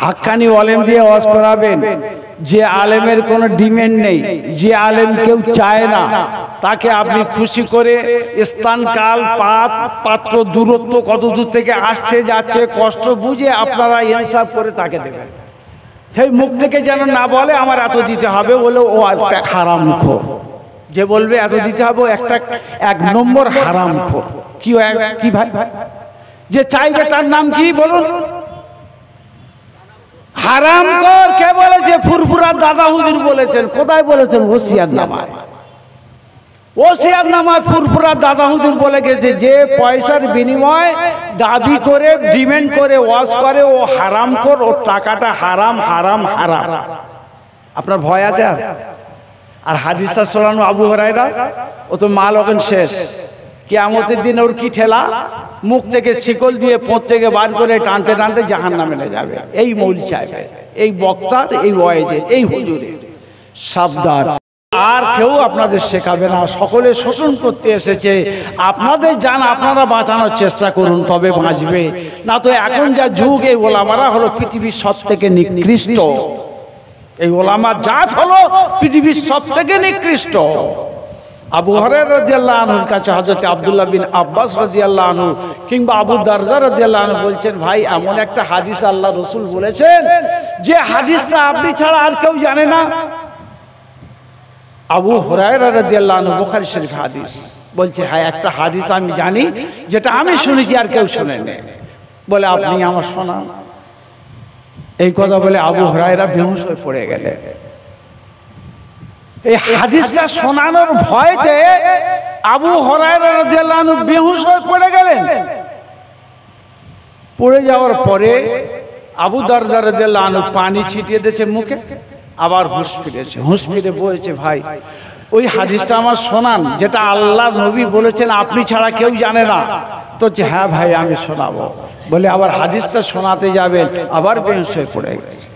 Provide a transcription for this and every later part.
হাক্কানি আলেম দিয়ে ওয়াজ করাবেন, যে আলেমের কোনো ডিমান্ড নেই, যে আলেম কেউ চায় না, তাকে আপনি খুশি করে স্থান কাল পাত্র দূরত্ব কত দূর থেকে আসছে যাচ্ছে কষ্ট বুঝে আপনারা ইনসাফ করে তাকে দেবেন। সেই মুখ থেকে যেন না বলে আমার এত দিতে হবে, বলে ও একটা হারামখোর। যে বলবে এত দিতে হবে একটা এক নম্বর হারামখোর। কি ভাই, যে চাইবে তার নাম কি বলুন? হারামখোর কে বলেছে? ফুরফুরা দাদা হুজুর বলেছেন। কোথায় বলেছেন? ওসিয়াত নামায়। ওসিয়াত নামায় ফুরফুরা দাদা হুজুর বলে গেছে, যে পয়সার বিনিময় দাবি করে ডিমান্ড করে ওয়াজ করে ও হারামখোর, ওর টাকাটা হারাম হারাম হারাম। আপনার ভয় আছে? আর হাদিসটা শোনানো আবু হুরায়রা, ও তো মাল ওখানে শেষ। কিয়ামতের দিন ওর কি ঠেলা, মুখ থেকে শিকল দিয়ে পোঁত থেকে বার করে টানতে টানতে জাহান্নামে নিয়ে যাবে। এই মৌলভী সাহেবের, এই বক্তার, এই ওয়াইজের, এই হুজুরের। সাবধান, আর কেউ আপনাদের শেখাবে না। সকলে শোষণ করতে এসেছে। আপনাদের জান আপনারা বাঁচানোর চেষ্টা করুন, তবে বাঁচবে। না তো এখন যা যুগ, এই ওলামারা হলো পৃথিবীর সব থেকে নিকৃষ্ট। এই ওলামা জাত হলো পৃথিবীর সব থেকে নিকৃষ্ট। আবু হুরায়রা রাদিয়াল্লাহু আনহুর কাছে হযরত আব্দুল্লাহ বিন আব্বাস রাদিয়াল্লাহু আনহু কিংবা আবু দারদা রাদিয়াল্লাহু আনহু বলছেন, ভাই এমন একটা হাদিস আল্লাহ রাসূল বলেছেন যে হাদিসটা আপনি ছাড়া আর কেউ জানে না। আবু হুরায়রা রাদিয়াল্লাহু আনহু বুখারী শরীফ হাদিস বলছে, হ্যাঁ একটা হাদিস আমি জানি যেটা আমি শুনেছি আর কেউ শোনেনি। বলে আপনি আমার শোনান। এই কথা বলে আবু হুরায়রা বেহুশ হয়ে পড়ে গেলেন। এই হাদিসটা শোনানোর ভয়তে আবু হুরায়রা রাদিয়াল্লাহু আনহু বেহুশ হয়ে পড়ে গেলেন। পড়ে যাওয়ার পরে আবু দারদা রাদিয়াল্লাহু আনহু পানি ছিটিয়ে দিয়েছে মুখে, আবার হুঁশ ফিরেছে। হুঁশ ফিরে বলেছে, ভাই ওই হাদিসটা আমার শোনান যেটা আল্লাহর নবী বলেছেন আপনি ছাড়া কেউ জানে না। তো হ্যাঁ ভাই আমি শোনাবো। বলে আবার হাদিসটা শোনাতে যাবেন, আবার বেহুশ হয়ে পড়ে গেছে।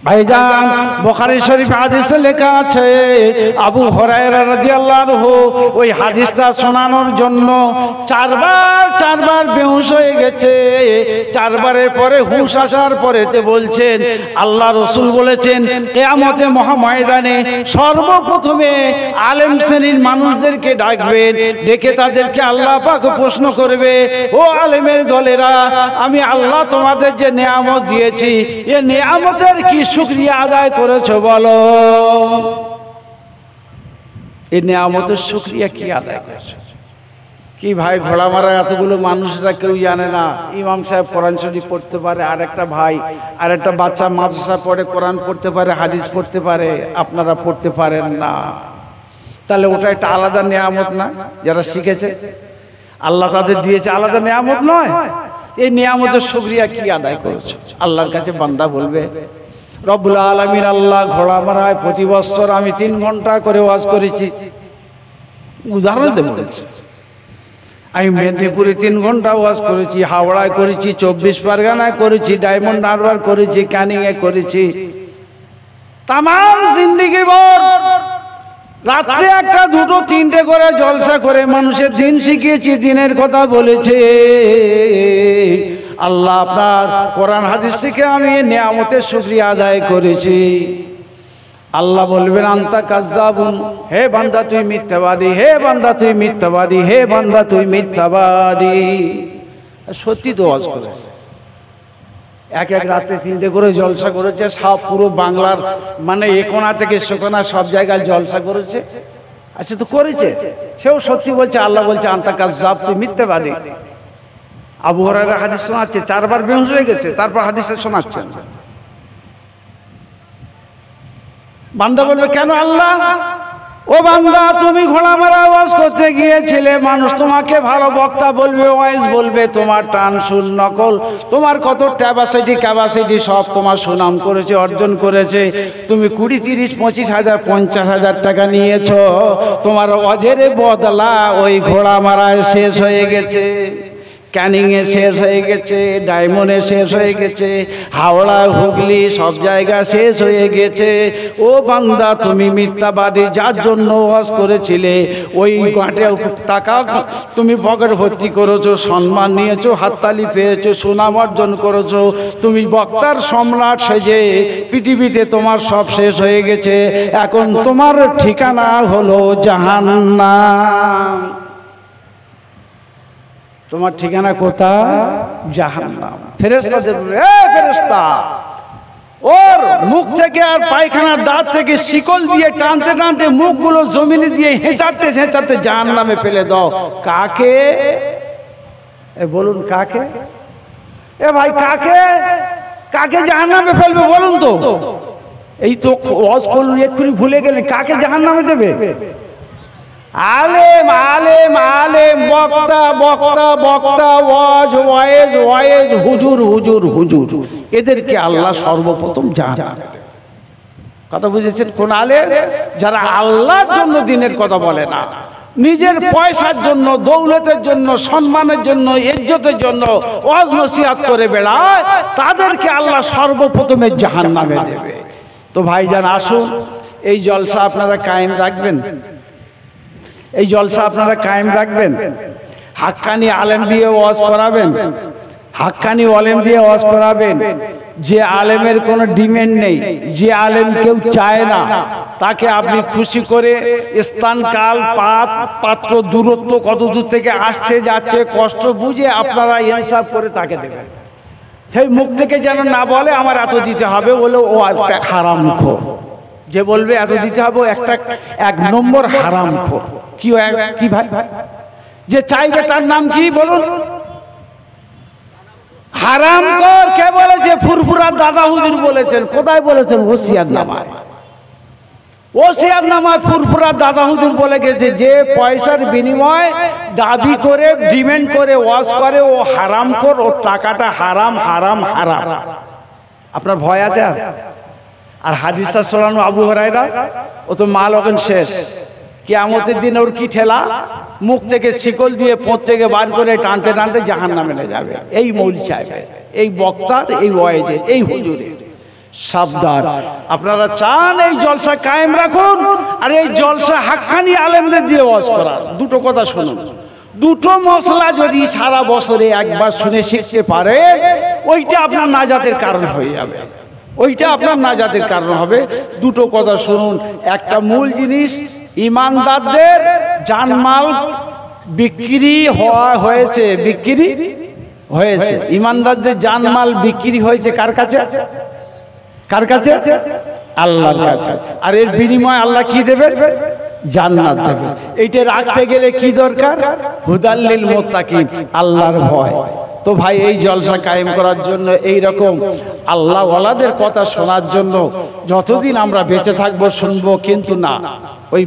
ভাইজান, বুখারী শরীফ হাদিসে লেখা আছে আবু হুরায়রা রাদিয়াল্লাহু আনহু ওই হাদিসটা শোনানোর জন্য চারবার বেহুশ হয়ে গেছে। চারবারের পরে হুঁশ আসার পরেতে বলছেন, আল্লাহ রাসূল বলেছেন কিয়ামতের মহাময়দানে সর্বপ্রথমে আলেম শ্রেণীর মানুষদেরকে ডাকবেন, ডেকে তাদেরকে আল্লাহ পাক প্রশ্ন করবে, ও আলেমের দলেরা, আমি আল্লাহ তোমাদের যে নেয়ামত দিয়েছি এই নেয়ামতের কি শুকরিয়া আদায় করেছো বলো? এই নেয়ামতের শুকরিয়া কি আদায় করেছো? কি ভাই, ঘোড়া মারা এতগুলো মানুষরা কেউ জানে না। ইমাম সাহেব কোরআন শরীফ পড়তে পারে, আর একটা ভাই আর একটা বাচ্চা মাদ্রাসা পড়ে কোরআন পড়তে পারে, হাদিস পড়তে পারে, আপনারা পড়তে পারেন না। তাহলে ওটা একটা আলাদা নেয়ামত না? যারা শিখেছে আল্লাহ তাদের দিয়েছে, আলাদা নেয়ামত নয়? এই নেয়ামতের শুকরিয়া কি আদায় করেছো? আল্লাহর কাছে বান্দা বলবে, রব্বুল আলামিন আল্লাহ ঘোড়া মারায় প্রতি বছর আমি 3 ঘন্টা করে ওয়াজ করেছি। উদাহরণ দেব, আমি মেদিনীপুরে 3 ঘন্টা ওয়াজ করেছি, হাওড়ায় করেছি, 24 পরগনায় করেছি, ডায়মন্ড হারবার করেছি, ক্যানিংয়ে করেছি। তাম জিন্দেগি ভর রাত্রে 1টা 2টো 3টে করে জলসা করে মানুষের দিন শিখিয়েছি, দিনের কথা বলেছে। আল্লাহ আপনার কোরআন হাদিস থেকে আমি নেয়ামতের শুকরিয়া আদায় করেছি। আল্লাহ বলবেন, আনতা কাজ্জাবুন, হে বান্দা তুই মিথ্যাবাদী, হে বান্দা তুই মিথ্যাবাদী, হে বান্দা তুই মিথ্যাবাদী। সত্যি তো ওয়াজ করেছে, এক রাতে 3টে করে জলসা করেছে, সব পুরো বাংলার মানে একোনা থেকে সেকোনা সব জায়গায় জলসা করেছে। আচ্ছা তো করেছে, সেও সত্যি বলছে। আল্লাহ বলছে, আনতা কাজ্জাব, তুই মিথ্যাবাদী। আবু হুরায়রা হাদিস শোনাচ্ছে, 4বার বেহুশ হয়ে গেছে, তারপর হাদিসটা শোনাচ্ছেন। বান্দা বলবে, কেন আল্লাহ? ও বান্দা, তুমি ঘোড়া মারা ওয়াজ করতে গিয়েছিলে, মানুষ তোমাকে ভালো বক্তা বলবে, ওয়াইজ বলবে, তোমার টান সুর নকল, তোমার কত ক্যাপাসিটি সব তোমার সুনাম করেছে, অর্জন করেছে। তুমি 20, 30, 25 হাজার 50 হাজার টাকা নিয়েছ, তোমার ওয়াজের বদলা ওই ঘোড়া মারায় শেষ হয়ে গেছে। ক্যানিংয়ে শেষ হয়ে গেছে, ডায়মন্ডে শেষ হয়ে গেছে, হাওড়া হুগলি সব জায়গা শেষ হয়ে গেছে। ও বান্দা, তুমি মিথ্যাবাদী, যার জন্য ওয়াজ করেছিলে ওই গাঁটে টাকা তুমি পকেট ভর্তি করেছো, সম্মান নিয়েছো, হাততালি পেয়েছো, সুনাম অর্জন করেছো, তুমি বক্তার সম্রাট সেজে পৃথিবীতে তোমার সব শেষ হয়ে গেছে। এখন তোমার ঠিকানা হলো জাহান্নাম। তোমার ঠিকানা কোথায়? জাহান্নাম। ফেরেশতাদের ফেরেশতা ওর মুখ থেকে আর পায়খানার দাঁত থেকে শিকল দিয়ে টানতে টানতে মুখগুলো জমিনে দিয়ে হেঁচাতে হেঁচাতে জাহান্নামে ফেলে দাও। কাকে? বলুন কাকে? ভাই কাকে কাকে জাহান্নামে ফেলবে বলুন তো? এই তো ওয়াজ করলেন, এক্ষুনি ভুলে গেলেন, কাকে জাহান্নামে দেবে? আলেম আলেম আলেম, বক্তা বক্তা বক্তা, ওয়াজ ওয়াইজ ওয়াইজ, হুজুর হুজুর হুজুর, এদেরকে আল্লাহ সর্বপ্রথম জাহান্নামে দেবে। কথা বুঝেছেন? কোন আলেম? যারা আল্লাহর জন্য দিনের কথা বলে না, নিজের পয়সার জন্য, দৌলতের জন্য, সম্মানের জন্য, ইজ্জতের জন্য ওয়াজ নসিহত করে বেড়ায়, তাদেরকে আল্লাহ সর্বপ্রথমে জাহান্নামে দেবে। তো ভাইজান আসুন, এই জলসা আপনারা কায়েম রাখবেন, এই জলসা আপনারা কায়েম রাখবেন। হাক্কানি আলেম দিয়ে ওয়াজ করাবেন, হাক্কানি আলেম দিয়ে ওয়াজ করাবেন। যে আলেমের কোনো ডিমান্ড নেই, যে আলেম কেউ চায় না, তাকে আপনি খুশি করে স্থান কাল পাত্র দূরত্ব কত দূর থেকে আসছে যাচ্ছে কষ্ট বুঝে আপনারা ইনসাফ করে তাকে দেবেন। সেই মুখ থেকে যেন না বলে আমার এত দিতে হবে, বলে ও হারামখোর। যে বলবে এত দিতে হবে, একটা এক নম্বর হারামখোর। কি ভাই? যে চাইবে তার নাম কি বলুন? হারামখোর। কে বলেছে? ফুরফুরা দাদা হুজুর বলেছেন। কোথায় বলেছেন? ওসিয়াত নামায়। ওসিয়াত নামায় ফুরফুরা দাদা হুজুর বলে গেছে, যে পয়সার বিনিময় দাবি করে ডিমান্ড করে ওয়াজ করে, ও হারামখোর, ওর টাকাটা হারাম হারাম হারাম। আপনার ভয় আছে? আর হাদিসটা শোনানো আবু হুরায়রা, ও তো মাল ওখানে শেষ। কিয়ামতের দিন ওর কি ঠেলা, মুখ থেকে শিকল দিয়ে পোঁত থেকে বার করে টানতে টানতে জাহান্নামে নিয়ে যাবে। এই মৌলভী সাহেবের, এই বক্তার, এই ওয়াইজের, এই হুজুরের। সাবধান। আপনারা চান এই জলসা কায়েম রাখুন, আর এই জলসা হাক্কানি আলেমদের দিয়ে ওয়াজ করার। দুটো কথা শুনুন, দুটো মশলা যদি সারা বছরে একবার শুনে শিখতে পারে, ওইটা আপনার নাজাতের কারণ হয়ে যাবে, ওইটা আপনার নাজাতের কারণ হবে। দুটো কথা শুনুন। একটা মূল জিনিস, ইমানদারদের জানমাল বিক্রি হয়েছে, বিক্রি হয়েছে। ইমানদারদের জানমাল বিক্রি হয়েছে কার কাছে? কার কাছে? আল্লাহর কাছে। আর এর বিনিময়ে আল্লাহ কি দেবে? জান্নাত দেবে। এইটা রাখতে গেলে কি দরকার? হুদাল্লিল মুত্তাকিন, আল্লাহর ভয়। তো ভাই, এই জলসা কায়েম করার জন্য, এই রকম আল্লাহ ওয়ালাদের কথা শোনার জন্য যতদিন আমরা বেঁচে থাকবো শুনবো, কিন্তু না ওই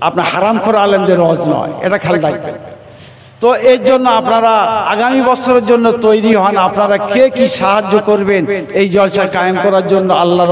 আপনার হারামখোর আলেমদের ওয়াজ নয়, এটা খেয়াল রাখবেন। তো এর জন্য আপনারা আগামী বছরের জন্য তৈরি হন। আপনারা কে কি সাহায্য করবেন এই জলসা কায়েম করার জন্য, আল্লাহ